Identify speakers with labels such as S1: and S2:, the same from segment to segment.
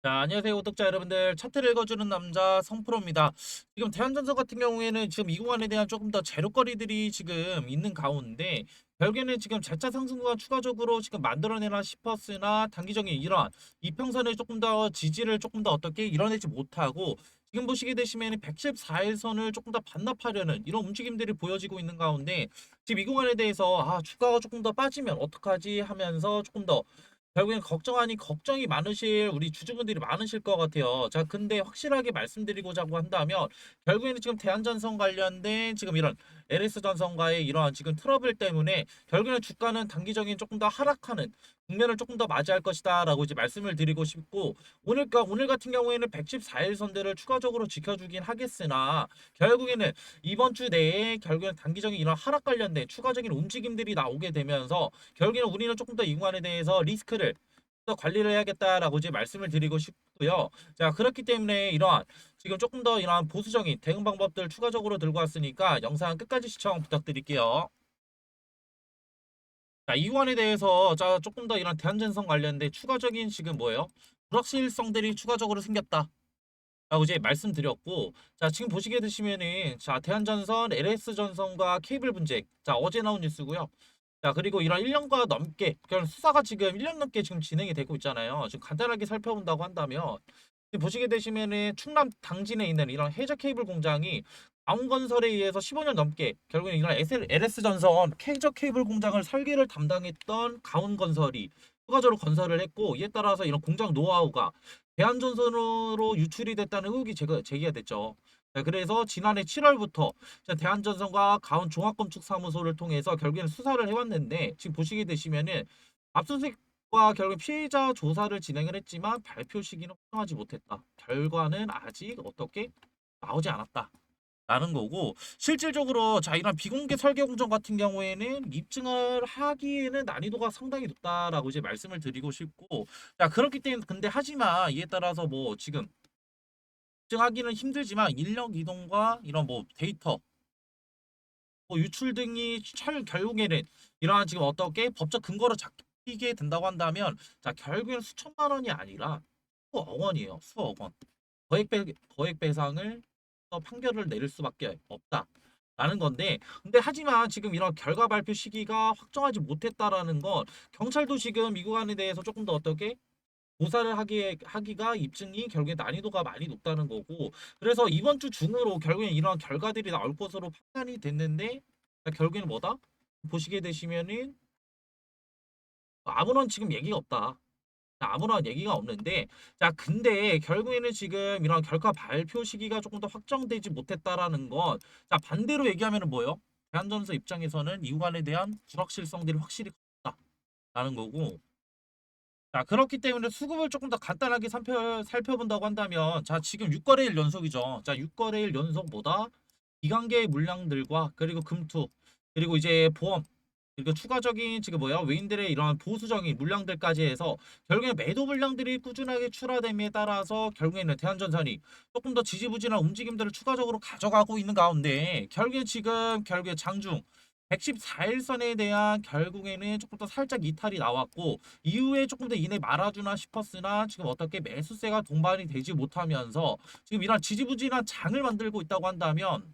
S1: 자, 안녕하세요, 구독자 여러분들. 차트를 읽어주는 남자 성프로입니다. 지금 대한전선 같은 경우에는 지금 이 구간에 대한 조금 더 재료거리들이 지금 있는 가운데 결국에는 지금 재차 상승 구간 추가적으로 지금 만들어내나 싶었으나 단기적인 이러한 이평선에 조금 더 지지를 조금 더 어떻게 이뤄내지 못하고 지금 보시게 되시면 114일선을 조금 더 반납하려는 이런 움직임들이 보여지고 있는 가운데 지금 이 구간에 대해서 주가가 조금 더 빠지면 어떡하지 하면서 조금 더 결국엔 걱정 아닌 걱정이 많으실 우리 주주분들이 많으실 것 같아요. 자, 근데 확실하게 말씀드리고자 한다면 결국에는 지금 대한전선 관련된 지금 이런 LS전선과의 이러한 지금 트러블 때문에 결국에는 주가는 단기적인 조금 더 하락하는 국면을 조금 더 맞이할 것이다 라고 이제 말씀을 드리고 싶고 오늘 같은 경우에는 114일 선대를 추가적으로 지켜주긴 하겠으나 결국에는 이번 주 내에 결국에는 단기적인 이런 하락 관련된 추가적인 움직임들이 나오게 되면서 결국에는 우리는 조금 더 이 구간에 대해서 리스크를 더 관리를 해야겠다라고 이제 말씀을 드리고 싶고요. 자, 그렇기 때문에 이러한 지금 조금 더 이러한 보수적인 대응 방법들 추가적으로 들고 왔으니까 영상 끝까지 시청 부탁드릴게요. 자, 이 구간에 대해서 조금 더 이런 대한전선 관련된 추가적인 지금 뭐예요? 불확실성들이 추가적으로 생겼다. 라고 이제 말씀드렸고, 자, 지금 보시게 되시면은, 자, 대한전선, LS전선과 케이블 분쟁. 자, 어제 나온 뉴스고요. 자, 그리고 이런 1년과 넘게, 그런 수사가 지금 1년 넘게 지금 진행이 되고 있잖아요. 지금 간단하게 살펴본다고 한다면, 지금 보시게 되시면은 충남 당진에 있는 이런 해저 케이블 공장이 광운건설에 의해서 15년 넘게 결국엔 이런 LS전선 해저 케이블 공장을 설계를 담당했던 강운건설이 추가적으로 건설을 했고 이에 따라서 이런 공장 노하우가 대한전선으로 유출이 됐다는 의혹이 제기가 됐죠. 자, 그래서 지난해 7월부터 대한전선과 가온종합건축사무소를 통해서 결국에는 수사를 해왔는데 지금 보시게 되시면은 압수수색과 결국 피해자 조사를 진행을 했지만 발표 시기는 확정하지 못했다. 결과는 아직 어떻게 나오지 않았다. 라는 거고 실질적으로 자 이런 비공개 설계 공정 같은 경우에는 입증을 하기에는 난이도가 상당히 높다라고 이제 말씀을 드리고 싶고 자 그렇기 때문에 근데 하지만 이에 따라서 뭐 지금 입증하기는 힘들지만 인력 이동과 이런 뭐 데이터 뭐 유출 등이 결국에는 이러한 지금 어떻게 법적 근거로 잡히게 된다고 한다면 자 결국에는 수천만 원이 아니라 수억 원이에요. 수억 원. 거액 배상을 판결을 내릴 수밖에 없다. 라는 건데 근데 하지만 지금 이런 결과 발표 시기가 확정하지 못했다라는 건 경찰도 지금 이 구간에 대해서 조금 더 어떻게 조사를 하기가 입증이 결국에 난이도가 많이 높다는 거고 그래서 이번 주 중으로 결국엔 이런 결과들이 나올 것으로 판단이 됐는데 결국에는 뭐다? 보시게 되시면은 아무런 지금 얘기가 없다. 아무런 얘기가 없는데 자 근데 결국에는 지금 이런 결과 발표 시기가 조금 더 확정되지 못했다라는 건 자 반대로 얘기하면은 뭐예요? 대한전서 입장에서는 이 구간에 대한 불확실성들이 확실히 컸다라는 거고 자 그렇기 때문에 수급을 조금 더 간단하게 살펴본다고 한다면 자 지금 6거래일 연속이죠. 자 6거래일 연속보다 기관계의 물량들과 그리고 금투 그리고 이제 보험 그리고 추가적인 지금 뭐야 외인들의 이러한 보수적인 물량들까지 해서 결국에 매도 물량들이 꾸준하게 출하됨에 따라서 결국에는 대한전선이 조금 더 지지부진한 움직임들을 추가적으로 가져가고 있는 가운데 결국에 장중 114일선에 대한 결국에는 조금 더 살짝 이탈이 나왔고 이후에 조금 더 이내 말아주나 싶었으나 지금 어떻게 매수세가 동반이 되지 못하면서 지금 이런 지지부진한 장을 만들고 있다고 한다면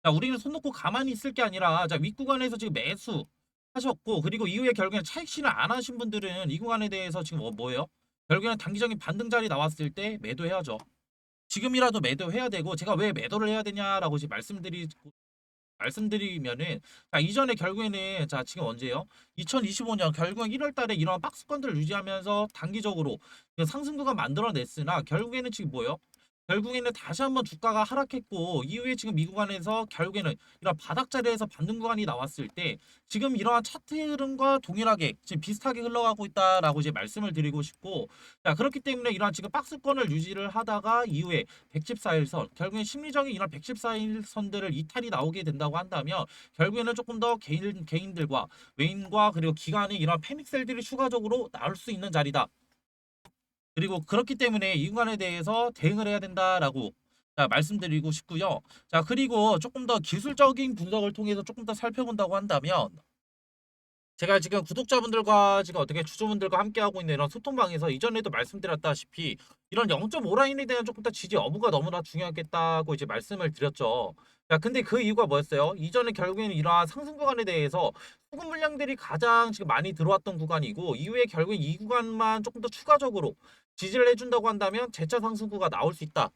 S1: 자, 우리는 손 놓고 가만히 있을 게 아니라 자, 윗구간에서 지금 매수 하셨고 그리고 이후에 결국엔 차익 실현 안 하신 분들은 이 구간에 대해서 지금 뭐예요? 결국에는 단기적인 반등 자리 나왔을 때 매도해야죠. 지금이라도 매도해야 되고 제가 왜 매도를 해야 되냐라고 이제 말씀드리면은 자 이전에 결국에는 자 지금 언제요? 2025년 결국엔 1월 달에 이런 박스권들을 유지하면서 단기적으로 그 상승구가 만들어냈으나 결국에는 지금 뭐예요? 결국에는 다시 한번 주가가 하락했고 이후에 지금 미 구간에서 결국에는 이런 바닥 자리에서 반등 구간이 나왔을 때 지금 이러한 차트 흐름과 동일하게 지금 비슷하게 흘러가고 있다라고 이제 말씀을 드리고 싶고 자 그렇기 때문에 이러한 지금 박스권을 유지를 하다가 이후에 114일선 결국엔 심리적인 이런 114일선들을 이탈이 나오게 된다고 한다면 결국에는 조금 더 개인들과 외인과 그리고 기관의 이런 패닉셀들이 추가적으로 나올 수 있는 자리다. 그리고 그렇기 때문에 이 구간에 대해서 대응을 해야 된다라고 자, 말씀드리고 싶고요. 자, 그리고 조금 더 기술적인 분석을 통해서 조금 더 살펴본다고 한다면 제가 지금 구독자분들과 지금 어떻게 주주분들과 함께하고 있는 이런 소통방에서 이전에도 말씀드렸다시피 이런 0.5 라인에 대한 조금 더 지지 여부가 너무나 중요하겠다고 이제 말씀을 드렸죠. 자, 근데 그 이유가 뭐였어요? 이전에 결국에는 이러한 상승 구간에 대해서 수급 물량들이 가장 지금 많이 들어왔던 구간이고 이후에 결국엔 이 구간만 조금 더 추가적으로 지지를 해준다고 한다면 재차 상승구가 나올 수 있다.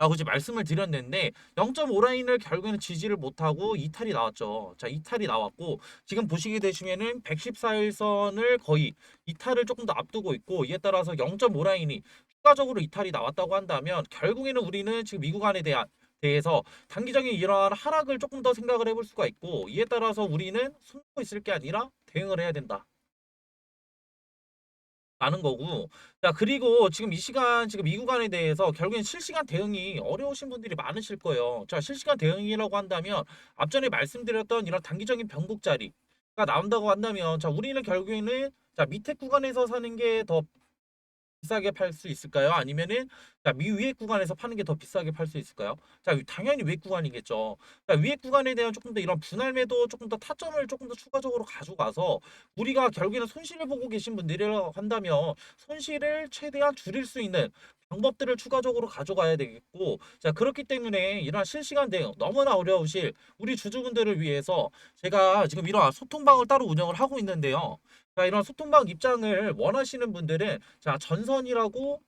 S1: 라고 이제 말씀을 드렸는데 0.5 라인을 결국에는 지지를 못하고 이탈이 나왔죠. 자, 이탈이 나왔고 지금 보시게 되시면은 114일선을 거의 이탈을 조금 더 앞두고 있고 이에 따라서 0.5 라인이 추가적으로 이탈이 나왔다고 한다면 결국에는 우리는 지금 미 구간에 대해서 단기적인 이러한 하락을 조금 더 생각을 해볼 수가 있고 이에 따라서 우리는 숨고 있을 게 아니라 대응을 해야 된다. 라는 거고. 자, 그리고 지금 이 시간, 지금 이 구간에 대해서 결국엔 실시간 대응이 어려우신 분들이 많으실 거예요. 자, 실시간 대응이라고 한다면 앞전에 말씀드렸던 이런 단기적인 변곡 자리가 나온다고 한다면 자, 우리는 결국에는 자, 밑에 구간에서 사는 게더 비싸게 팔 수 있을까요? 아니면은 자, 위에 구간에서 파는 게 더 비싸게 팔 수 있을까요? 자, 당연히 위에 구간이겠죠. 자, 위에 구간에 대한 조금 더 이런 분할 매도 조금 더 타점을 조금 더 추가적으로 가져가서 우리가 결국에는 손실을 보고 계신 분들이라고 한다면 손실을 최대한 줄일 수 있는 방법들을 추가적으로 가져가야 되겠고 자 그렇기 때문에 이러한 실시간 대응 너무나 어려우실 우리 주주분들을 위해서 제가 지금 이러한 소통방을 따로 운영을 하고 있는데요. 자, 이런 소통방 입장을 원하시는 분들은 자, 전선이라고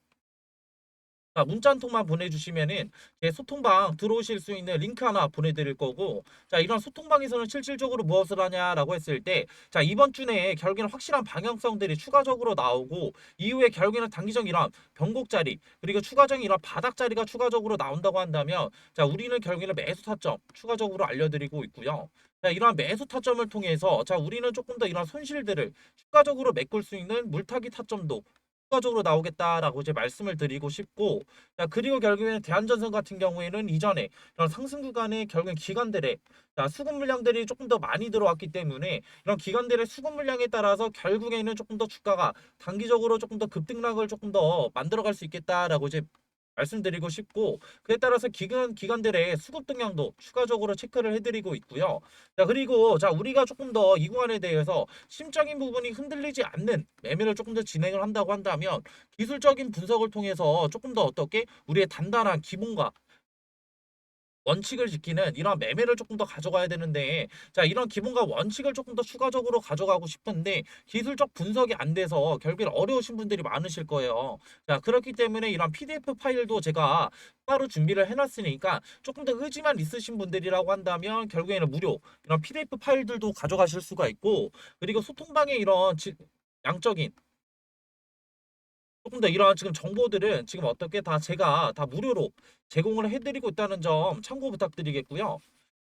S1: 자, 문자 한 통만 보내주시면은 제 소통방 들어오실 수 있는 링크 하나 보내드릴 거고 자, 이런 소통방에서는 실질적으로 무엇을 하냐라고 했을 때 자, 이번 주 내에 결국에는 확실한 방향성들이 추가적으로 나오고 이후에 결국에는 단기적 이런 변곡 자리 그리고 추가적인 이런 바닥 자리가 추가적으로 나온다고 한다면 자, 우리는 결국에는 매수 타점 추가적으로 알려드리고 있고요. 자, 이러한 매수 타점을 통해서 자, 우리는 조금 더 이런 손실들을 추가적으로 메꿀 수 있는 물타기 타점도 추가적으로 나오겠다라고 이제 말씀을 드리고 싶고 자 그리고 결국에는 대한전선 같은 경우에는 이전에 이런 상승 구간에 결국엔 기관들의 자 수급 물량들이 조금 더 많이 들어왔기 때문에 이런 기관들의 수급 물량에 따라서 결국에는 조금 더 주가가 단기적으로 조금 더 급등락을 조금 더 만들어갈 수 있겠다라고 이제 말씀드리고 싶고 그에 따라서 기관들의 수급 동향도 추가적으로 체크를 해드리고 있고요. 자 그리고 자 우리가 조금 더 이 구간에 대해서 심적인 부분이 흔들리지 않는 매매를 조금 더 진행을 한다고 한다면 기술적인 분석을 통해서 조금 더 어떻게 우리의 단단한 기본과 원칙을 지키는 이런 매매를 조금 더 가져가야 되는데 자 이런 기본과 원칙을 조금 더 추가적으로 가져가고 싶은데 기술적 분석이 안 돼서 결국엔 어려우신 분들이 많으실 거예요. 자 그렇기 때문에 이런 PDF 파일도 제가 따로 준비를 해놨으니까 조금 더 의지만 있으신 분들이라고 한다면 결국에는 무료 이런 PDF 파일들도 가져가실 수가 있고 그리고 소통방에 이런 양적인 조금 더 이러한 지금 정보들은 지금 어떻게 다 제가 다 무료로 제공을 해드리고 있다는 점 참고 부탁드리겠고요.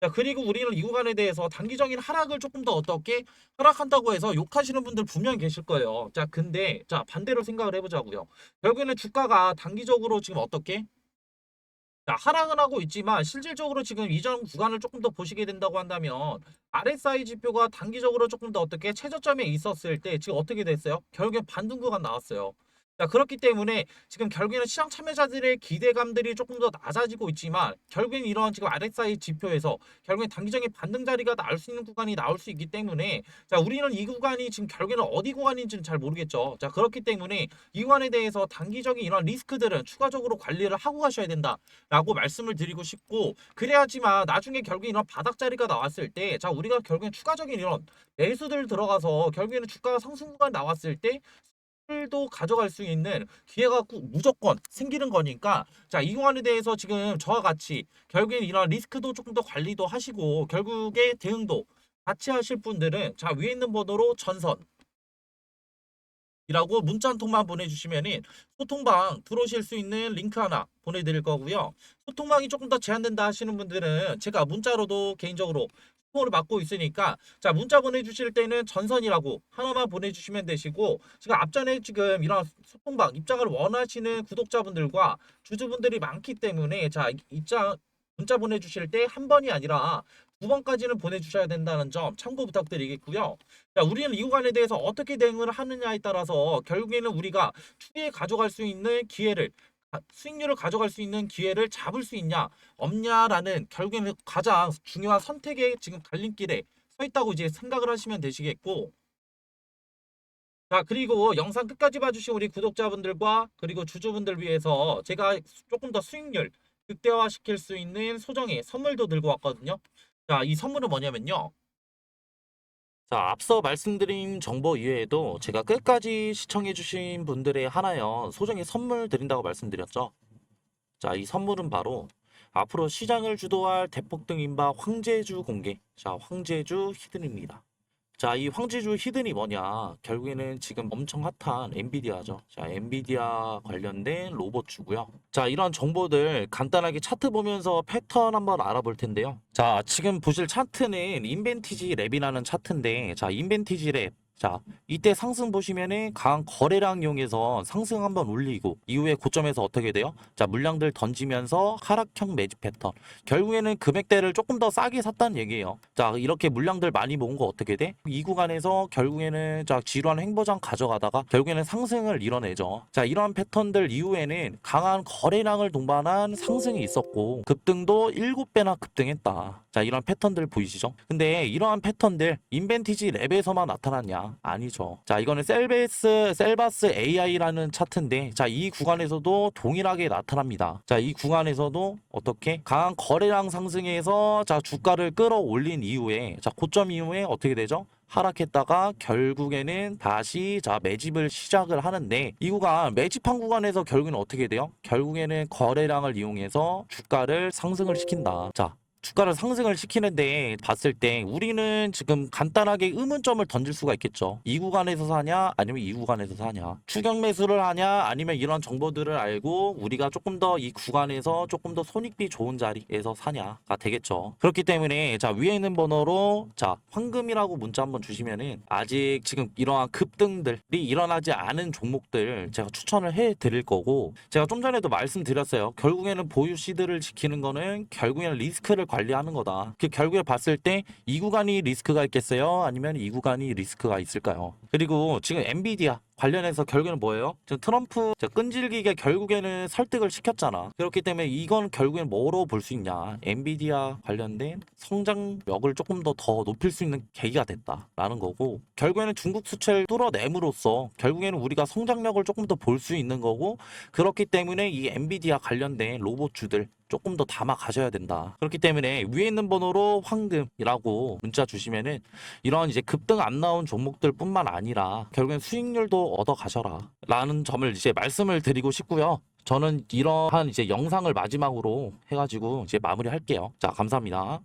S1: 자, 그리고 우리는 이 구간에 대해서 단기적인 하락을 조금 더 어떻게 하락한다고 해서 욕하시는 분들 분명히 계실 거예요. 자, 근데 자, 반대로 생각을 해보자고요. 결국에는 주가가 단기적으로 지금 어떻게 자, 하락은 하고 있지만 실질적으로 지금 이전 구간을 조금 더 보시게 된다고 한다면 RSI 지표가 단기적으로 조금 더 어떻게 최저점에 있었을 때 지금 어떻게 됐어요? 결국엔 반등 구간 나왔어요. 자, 그렇기 때문에 지금 결국에는 시장 참여자들의 기대감들이 조금 더 낮아지고 있지만 결국엔 이런 지금 RSI 지표에서 결국엔 단기적인 반등 자리가 나올 수 있는 구간이 나올 수 있기 때문에 자, 우리는 이 구간이 지금 결국에는 어디 구간인지는 잘 모르겠죠. 자, 그렇기 때문에 이 구간에 대해서 단기적인 이런 리스크들은 추가적으로 관리를 하고 가셔야 된다. 라고 말씀을 드리고 싶고 그래야지만 나중에 결국에 이런 바닥 자리가 나왔을 때 자 우리가 결국엔 추가적인 이런 매수들 들어가서 결국에는 주가가 상승 구간 나왔을 때 수익도 가져갈 수 있는 기회가 무조건 생기는 거니까 자 이 구간에 대해서 지금 저와 같이 결국엔 이런 리스크도 조금 더 관리도 하시고 결국에 대응도 같이 하실 분들은 자 위에 있는 번호로 전선 이라고 문자 한 통만 보내주시면은 소통방 들어오실 수 있는 링크 하나 보내드릴 거고요. 소통방이 조금 더 제한된다 하시는 분들은 제가 문자로도 개인적으로 소통을 맡고 있으니까 자 문자 보내주실 때는 전선이라고 하나만 보내주시면 되시고 지금 앞전에 지금 이런 소통방 입장을 원하시는 구독자분들과 주주분들이 많기 때문에 자 입장 문자 보내주실 때 한 번이 아니라 두 번까지는 보내주셔야 된다는 점 참고 부탁드리겠고요. 자, 우리는 이 구간에 대해서 어떻게 대응을 하느냐에 따라서 결국에는 우리가 추이에 가져갈 수 있는 기회를 수익률을 가져갈 수 있는 기회를 잡을 수 있냐 없냐라는 결국에는 가장 중요한 선택의 지금 갈림길에 서 있다고 이제 생각을 하시면 되시겠고 자, 그리고 영상 끝까지 봐주신 우리 구독자분들과 그리고 주주분들 위해서 제가 조금 더 수익률 극대화시킬 수 있는 소정의 선물도 들고 왔거든요. 자, 이 선물은 뭐냐면요. 자, 앞서 말씀드린 정보 이외에도 제가 끝까지 시청해주신 분들의 하나여 소정의 선물 드린다고 말씀드렸죠. 자, 이 선물은 바로 앞으로 시장을 주도할 대폭등 인바 황제주 공개. 자, 황제주 히든입니다. 자, 이 황제주 히든이 뭐냐? 결국에는 지금 엄청 핫한 엔비디아죠. 자, 엔비디아 관련된 로봇주고요. 자, 이런 정보들 간단하게 차트 보면서 패턴 한번 알아볼 텐데요. 자, 지금 보실 차트는 인벤티지 랩이라는 차트인데, 자, 인벤티지 랩. 자, 이때 상승 보시면은 강한 거래량 이용해서 상승 한번 올리고 이후에 고점에서 어떻게 돼요? 자, 물량들 던지면서 하락형 매집 패턴. 결국에는 금액대를 조금 더 싸게 샀다는 얘기예요. 자, 이렇게 물량들 많이 모은 거 어떻게 돼? 이 구간에서 결국에는 자, 지루한 횡보장 가져가다가 결국에는 상승을 이뤄내죠. 자, 이러한 패턴들 이후에는 강한 거래량을 동반한 상승이 있었고 급등도 7배나 급등했다. 자, 이런 패턴들 보이시죠? 근데 이러한 패턴들 인벤티지 랩에서만 나타났냐? 아니죠. 자, 이거는 셀바스 AI라는 차트인데, 자, 이 구간에서도 동일하게 나타납니다. 자, 이 구간에서도 어떻게 강한 거래량 상승에서 자, 주가를 끌어올린 이후에 자, 고점 이후에 어떻게 되죠? 하락했다가 결국에는 다시 자, 매집을 시작을 하는데, 이 구간 매집한 구간에서 결국에는 어떻게 돼요? 결국에는 거래량을 이용해서 주가를 상승을 시킨다. 자, 주가를 상승을 시키는데 봤을 때 우리는 지금 간단하게 의문점을 던질 수가 있겠죠. 이 구간에서 사냐 아니면 이 구간에서 사냐, 추격 매수를 하냐 아니면 이런 정보들을 알고 우리가 조금 더 이 구간에서 조금 더 손익비 좋은 자리에서 사냐가 되겠죠. 그렇기 때문에 자, 위에 있는 번호로 자, 황금이라고 문자 한번 주시면은 아직 지금 이러한 급등들이 일어나지 않은 종목들 제가 추천을 해 드릴 거고, 제가 좀 전에도 말씀드렸어요. 결국에는 보유 시드를 지키는 거는 결국에는 리스크를 관리하는 거다. 그 결국에 봤을 때 이 구간이 리스크가 있겠어요? 아니면 이 구간이 리스크가 있을까요? 그리고 지금 엔비디아 관련해서 결국에는 뭐예요? 지금 트럼프 끈질기게 결국에는 설득을 시켰잖아. 그렇기 때문에 이건 결국엔 뭐로 볼 수 있냐? 엔비디아 관련된 성장력을 조금 더 높일 수 있는 계기가 됐다라는 거고, 결국에는 중국 수출을 뚫어냄으로써 결국에는 우리가 성장력을 조금 더 볼 수 있는 거고, 그렇기 때문에 이 엔비디아 관련된 로봇주들 조금 더 담아 가셔야 된다. 그렇기 때문에 위에 있는 번호로 황금이라고 문자 주시면은 이런 이제 급등 안 나온 종목들 뿐만 아니라 결국엔 수익률도 얻어 가셔라 라는 점을 이제 말씀을 드리고 싶고요. 저는 이러한 이제 영상을 마지막으로 해가지고 이제 마무리할게요. 자, 감사합니다.